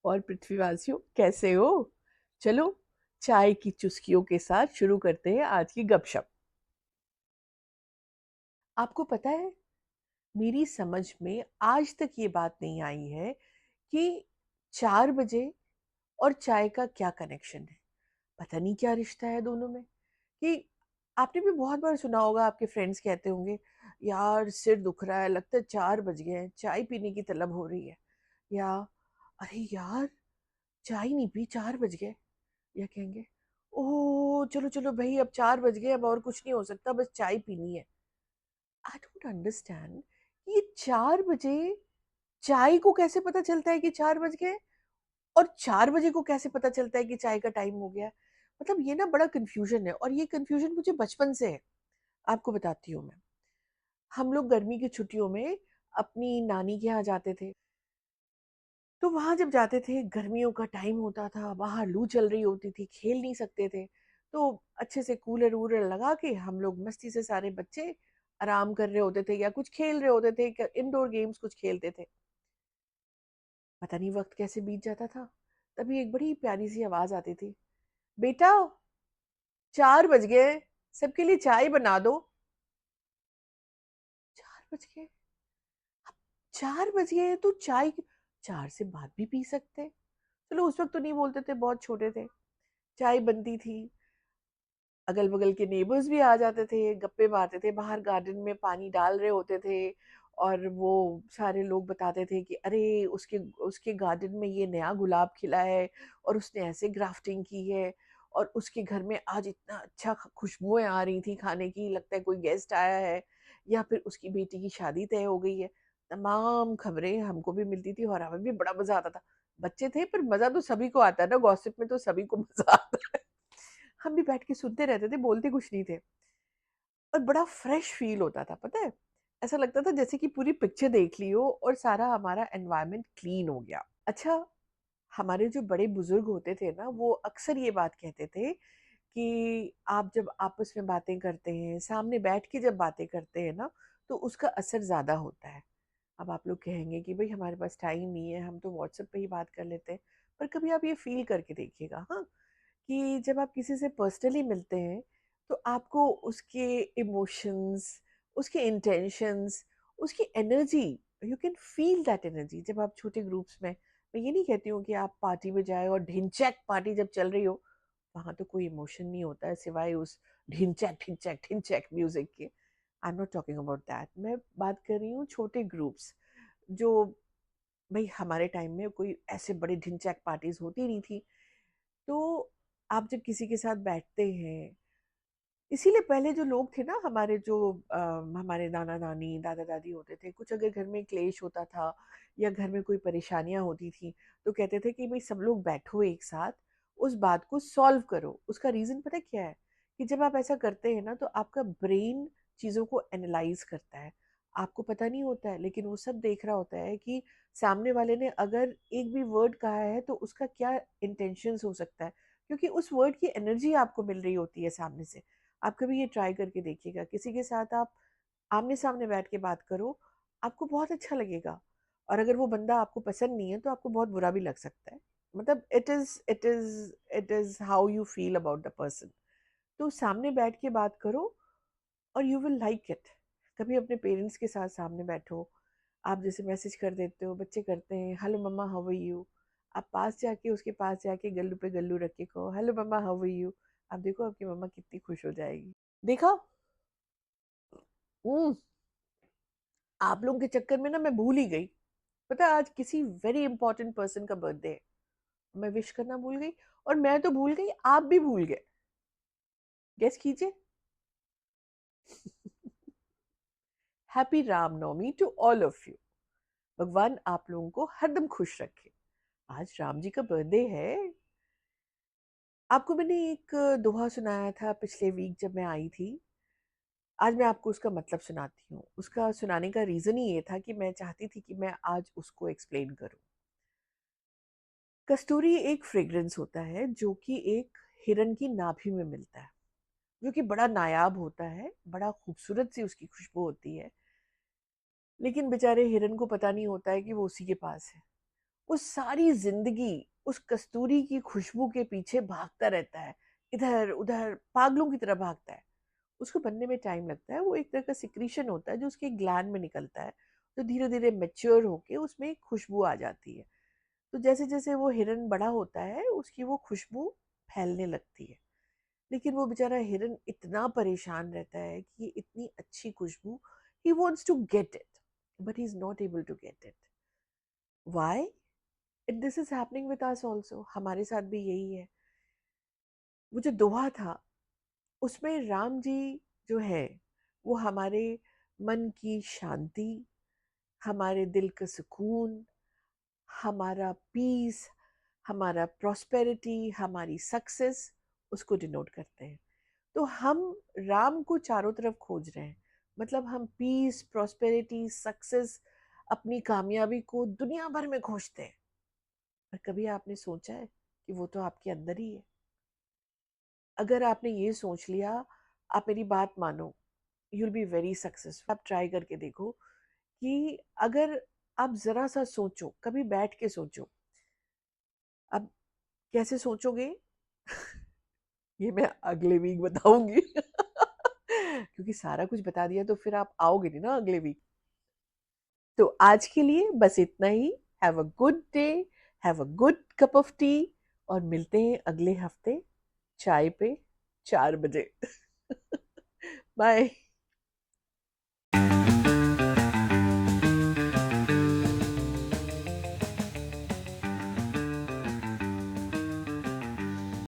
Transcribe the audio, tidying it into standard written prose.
और पृथ्वीवासियों कैसे हो? चलो चाय की चुस्कियों के साथ शुरू करते हैं आज की गपशप। आपको पता है, मेरी समझ में आज तक ये बात नहीं आई है कि 4 बजे और चाय का क्या कनेक्शन है। पता नहीं क्या रिश्ता है दोनों में। कि आपने भी बहुत बार सुना होगा, आपके फ्रेंड्स कहते होंगे, यार सिर दुख रहा है, लगता है 4 बज गए हैं, चाय पीने की तलब हो रही है। या अरे यार, चाय नहीं पी, 4 बज गए। या कहेंगे, ओह चलो चलो भाई, अब 4 बज गए, अब और कुछ नहीं हो सकता, बस चाय पीनी है। आई डोंट अंडरस्टैंड, ये 4 बजे चाय को कैसे पता चलता है कि 4 बज गए, और 4 बजे को कैसे पता चलता है कि चाय का टाइम हो गया। मतलब ये ना बड़ा कंफ्यूजन है, और ये कंफ्यूजन मुझे बचपन से है। आपको बताती हूँ मैं। हम लोग गर्मी की छुट्टियों में अपनी नानी के यहाँ जाते थे। तो वहां जब जाते थे, गर्मियों का टाइम होता था, बाहर लू चल रही होती थी, खेल नहीं सकते थे। तो अच्छे से कूलर वूलर लगा के हम लोग मस्ती से सारे बच्चे आराम कर रहे होते थे या कुछ खेल रहे होते थे, इंडोर गेम्स कुछ खेलते थे। पता नहीं वक्त कैसे बीत जाता था। तभी एक बड़ी प्यारी सी आवाज आती थी, बेटा 4 बज गए, सबके लिए चाय बना दो। 4 बज गए, 4 बज गए तो चाय, चार से बाद भी पी सकते हैं। चलो उस वक्त तो नहीं बोलते थे, बहुत छोटे थे। चाय बनती थी, अगल बगल के नेबर्स भी आ जाते थे, गप्पे मारते थे, बाहर गार्डन में पानी डाल रहे होते थे। और वो सारे लोग बताते थे कि अरे उसके उसके गार्डन में ये नया गुलाब खिला है, और उसने ऐसे ग्राफ्टिंग की है, और उसके घर में आज इतना अच्छा खुशबुएं आ रही थी खाने की, लगता है कोई गेस्ट आया है, या फिर उसकी बेटी की शादी तय हो गई है। तमाम खबरें हमको भी मिलती थी, और हमें भी बड़ा मजा आता था। बच्चे थे पर मजा तो सभी को आता है ना, गॉसिप में तो सभी को मजा आता है। हम भी बैठ के सुनते रहते थे, बोलते कुछ नहीं थे। और बड़ा फ्रेश फील होता था, पता है। ऐसा लगता था जैसे कि पूरी पिक्चर देख ली हो, और सारा हमारा एनवायरनमेंट क्लीन हो गया। अच्छा, हमारे जो बड़े बुजुर्ग होते थे ना, वो अक्सर ये बात कहते थे कि आप जब आपस में बातें करते हैं, सामने बैठ के जब बातें करते हैं ना, तो उसका असर ज्यादा होता है। अब आप लोग कहेंगे कि भाई हमारे पास टाइम नहीं है, हम तो व्हाट्सएप पे ही बात कर लेते हैं। पर कभी आप ये फील करके देखिएगा, हाँ, कि जब आप किसी से पर्सनली मिलते हैं, तो आपको उसके इमोशंस, उसके इंटेंशंस, उसकी energy, you can feel that energy. जब आप छोटे ग्रुप्स में, मैं ये नहीं कहती हूँ कि आप पार्टी में जाए और ढिनचैक पार्टी जब चल रही हो, वहां तो कोई इमोशन नहीं होता है सिवाय उस ढिनचैक ढिनचैक ढिनचैक म्यूजिक के। I am not talking about that, मैं बात कर रही हूँ छोटे ग्रुप्स। जो भाई हमारे टाइम में कोई ऐसे बड़े ढिनचैक पार्टीज होती नहीं थी। तो आप जब किसी के साथ बैठते हैं, इसीलिए पहले जो लोग थे ना, हमारे जो हमारे नाना नानी दादा दादी होते थे, कुछ अगर घर में क्लेश होता था या घर में कोई परेशानियां होती थी, तो कहते थे कि भाई सब लोग बैठो एक साथ, उस बात को सॉल्व करो। उसका रीजन पता है क्या है? कि जब आप ऐसा करते हैं ना, तो आपका ब्रेन चीजों को एनालाइज करता है। आपको पता नहीं होता है, लेकिन वो सब देख रहा होता है कि सामने वाले ने अगर एक भी वर्ड कहा है तो उसका क्या इंटेंशंस हो सकता है, क्योंकि उस वर्ड की एनर्जी आपको मिल रही होती है सामने से। आप कभी ये ट्राई करके देखिएगा, किसी के साथ आप आमने सामने बैठ के बात करो, आपको बहुत अच्छा लगेगा। और अगर वो बंदा आपको पसंद नहीं है, तो आपको बहुत बुरा भी लग सकता है। मतलब it is how you feel about the person. तो सामने बैठ के बात करो, और यू विल लाइक इट। कभी अपने पेरेंट्स के साथ सामने बैठो, आप जैसे मैसेज कर देते हो, बच्चे करते हैं, hello mama how are you. आप पास जाके, उसके पास जाके गल्लू पे गल्लू रख के कहो, hello mama how are you. आप देखो आपकी मम्मा कितनी खुश हो जाएगी। देखा। हम्म। आप लोगों के चक्कर में ना मैं भूल ही गई। पता है, आज किसी वेरी इंपॉर्टेंट पर्सन का बर्थडे है, मैं विश करना भूल गई। और मैं तो भूल गई, आप भी भूल गए। गेस कीजिए। Happy Ramnavami to all of you. भगवान आप लोगों को हरदम खुश रखे। आज राम जी का बर्थडे है। आपको मैंने एक दोहा सुनाया था पिछले वीक जब मैं आई थी। आज मैं आपको उसका मतलब सुनाती हूँ। उसका सुनाने का रीजन ही ये था कि मैं चाहती थी कि मैं आज उसको एक्सप्लेन करूँ। कस्तूरी एक फ्रेग्रेंस होता है जो कि एक हिरन की नाभि में मिलता है, जो कि बड़ा नायाब होता है, बड़ा खूबसूरत सी उसकी खुशबू होती है। लेकिन बेचारे हिरन को पता नहीं होता है कि वो उसी के पास है। वो सारी जिंदगी उस कस्तूरी की खुशबू के पीछे भागता रहता है, इधर उधर पागलों की तरह भागता है। उसको बनने में टाइम लगता है, वो एक तरह का सिक्रीशन होता है जो उसके ग्लैंड में निकलता है, तो धीरे धीरे मेच्योर होके उसमें एक खुशबू आ जाती है। तो जैसे जैसे वो हिरन बड़ा होता है उसकी वो खुशबू फैलने लगती है। लेकिन वो बेचारा हिरन इतना परेशान रहता है कि ये इतनी अच्छी खुशबू, he wants to get it but he is not able to get it. Why? This is happening with us also, हमारे साथ भी यही है। वो जो दोहा था उसमें राम जी जो है वो हमारे मन की शांति, हमारे दिल का सुकून, हमारा पीस, हमारा प्रॉस्पेरिटी, हमारी सक्सेस, उसको डिनोट करते हैं। तो हम राम को चारों तरफ खोज रहे हैं, मतलब हम पीस, प्रॉस्पेरिटी, सक्सेस, अपनी कामयाबी को दुनिया भर में खोजते हैं। पर कभी आपने सोचा है कि वो तो आपके अंदर ही है? अगर आपने ये सोच लिया, आप मेरी बात मानो, you will be very successful. आप ट्राई करके देखो कि अगर आप जरा सा सोचो, कभी बैठ के सोचो। अब कैसे सोचोगे? ये मैं अगले वीक बताऊंगी। क्योंकि सारा कुछ बता दिया तो फिर आप आओगे नहीं ना अगले वीक। तो आज के लिए बस इतना ही। Have a good day, have a good cup of tea, और मिलते हैं अगले हफ्ते चाय पे 4 बजे। बाय।